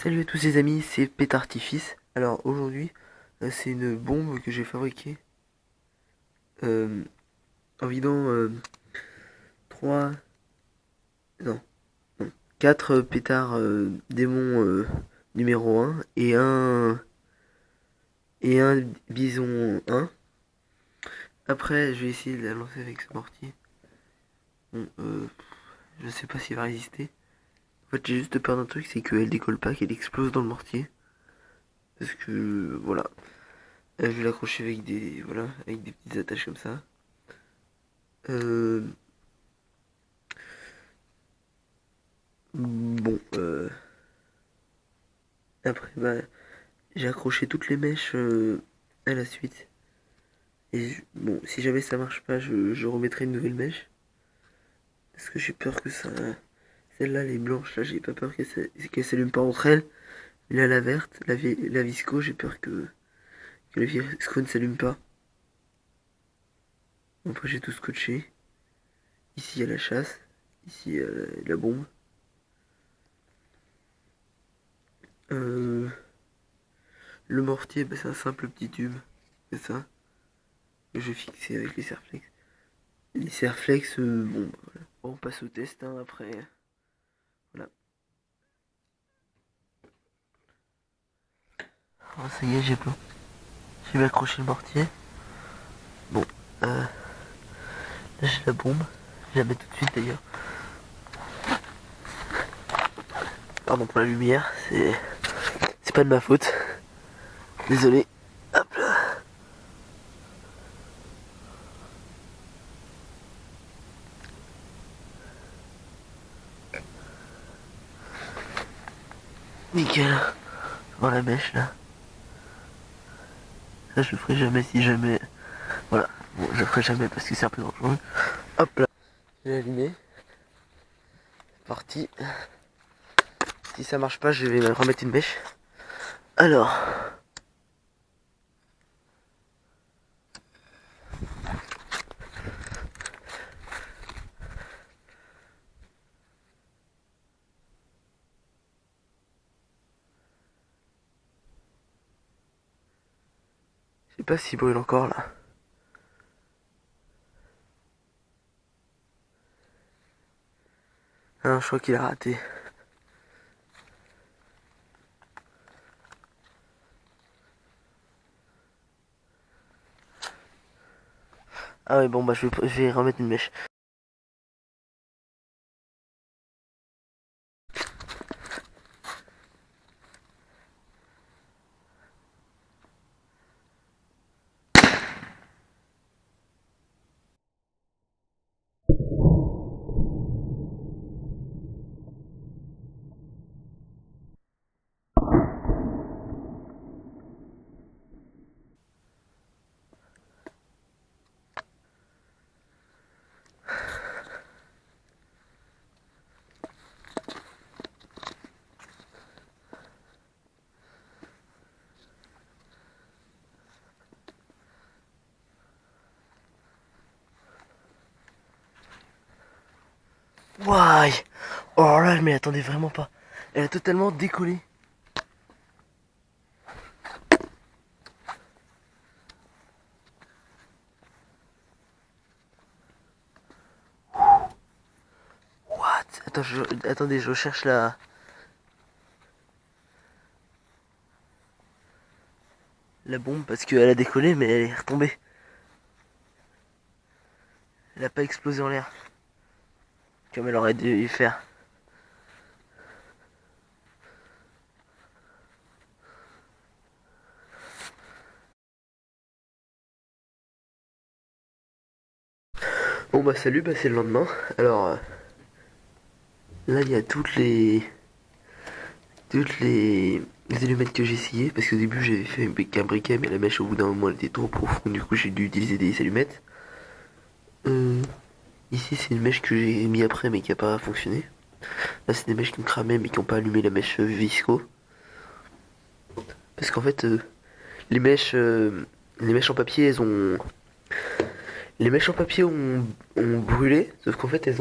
Salut à tous les amis, c'est Pétartifice. Alors aujourd'hui, c'est une bombe que j'ai fabriquée euh, en vidant 3, non, non, 4 pétards démon numéro un et un bison un. Après, je vais essayer de la lancer avec ce mortier. Bon, je sais pas s'il va résister. En fait, j'ai juste peur d'un truc, c'est qu'elle décolle pas, qu'elle explose dans le mortier. Parce que, voilà. Je vais l'accrocher avec avec des petites attaches comme ça. Euh, Bon, après, bah, j'ai accroché toutes les mèches à la suite. Bon, si jamais ça marche pas, je remettrai une nouvelle mèche. Parce que j'ai peur que ça. Celle-là, les blanches, là, j'ai pas peur qu'elle s'allume pas entre elles. Mais là, la verte, la visco, j'ai peur que la visco ne s'allume pas. Après, j'ai tout scotché. Ici, il y a la chasse. Ici, il y a la bombe. Euh, le mortier, bah, c'est un simple petit tube. C'est ça. Que je vais fixer avec les serflex. Les serflex, bon, bah, voilà. Bon, on passe au test hein, après. Voilà. Oh, ça y est, j'ai bien accroché le mortier. Bon, là j'ai la bombe. Je la mets tout de suite d'ailleurs. Pardon pour la lumière, c'est pas de ma faute. Désolé. Hop là. Nickel. Dans la mèche là. Ça je le ferai jamais si jamais. Voilà. Bon, je le ferai jamais parce que c'est un peu dangereux. Hop là. J'ai allumé. Parti. Si ça marche pas, je vais remettre une mèche. Alors. Je sais pas s'il brûle encore là. Ah non, je crois qu'il a raté. Ah ouais, bon bah je vais remettre une mèche. Wouah. Oh là, je m'y attendais vraiment pas. Elle a totalement décollé. What? Attends, attendez, je recherche la bombe parce qu'elle a décollé mais elle est retombée. Elle a pas explosé en l'air. Comme elle aurait dû faire. Bon bah salut, bah c'est le lendemain. Alors là il y a les allumettes que j'ai essayé parce qu'au début j'avais fait un briquet mais la mèche au bout d'un moment elle était trop profonde du coup j'ai dû utiliser des allumettes. Euh, Ici c'est une mèche que j'ai mis après mais qui a pas fonctionné. Là c'est des mèches qui ont cramé mais qui ont pas allumé la mèche visco. Parce qu'en fait les mèches euh, les mèches en papier ont brûlé sauf qu'en fait elles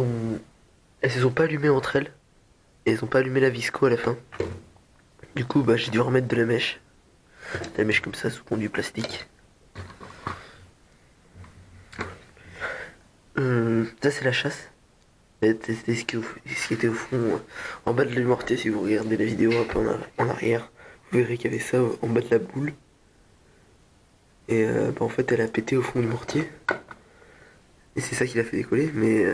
se sont pas allumées entre elles et elles ont pas allumé la visco à la fin. Du coup, bah, j'ai dû remettre de la mèche. La mèche comme ça sous conduit plastique. Ça, c'est la chasse. C'était ce qui était au fond, en bas de la mortier. Si vous regardez la vidéo un peu en arrière, vous verrez qu'il y avait ça en bas de la boule. Et bah, en fait, elle a pété au fond du mortier. Et c'est ça qui l'a fait décoller. Mais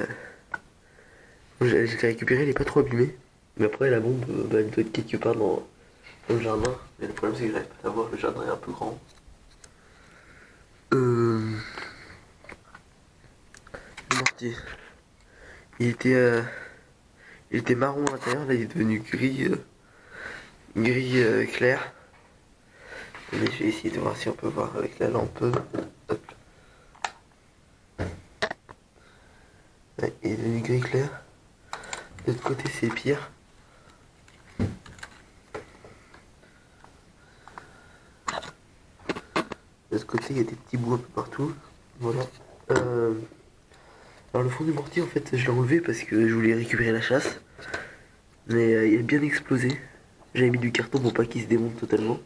je l'ai récupéré, elle est pas trop abîmée. Mais après, la bombe, bah, elle doit être quelque part dans le jardin. Mais le problème, c'est que j'arrive pas à la voir. Le jardin est un peu grand. Le mortier. Il était, euh, il était marron à l'intérieur. Là, il est devenu gris clair. Mais je vais essayer de voir si on peut voir avec la lampe. Hop. Ouais, il est devenu gris clair. De l'autre côté, c'est pire. De l'autre côté, il y a des petits bouts un peu partout. Voilà. Alors le fond du mortier, en fait, je l'ai enlevé parce que je voulais récupérer la chasse. Mais il a bien explosé. J'avais mis du carton pour pas qu'il se démonte totalement.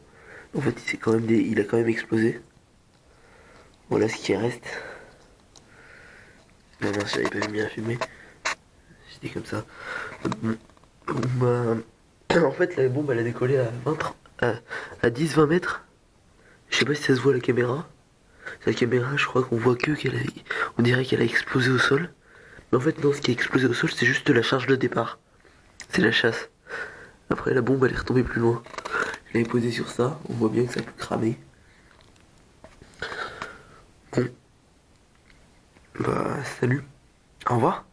En fait, il a quand même explosé. Voilà ce qui reste. Non, non, j'avais pas bien filmé. J'étais comme ça. Bah, en fait, la bombe, elle a décollé à 10-20 mètres. Je sais pas si ça se voit à la caméra. La caméra, je crois qu'on voit on dirait qu'elle a explosé au sol. Mais en fait, non, ce qui a explosé au sol, c'est juste la charge de départ. C'est la chasse. Après, la bombe, elle est retombée plus loin. Je l'avais posée sur ça. On voit bien que ça peut cramer. Bon. Bah, salut. Au revoir.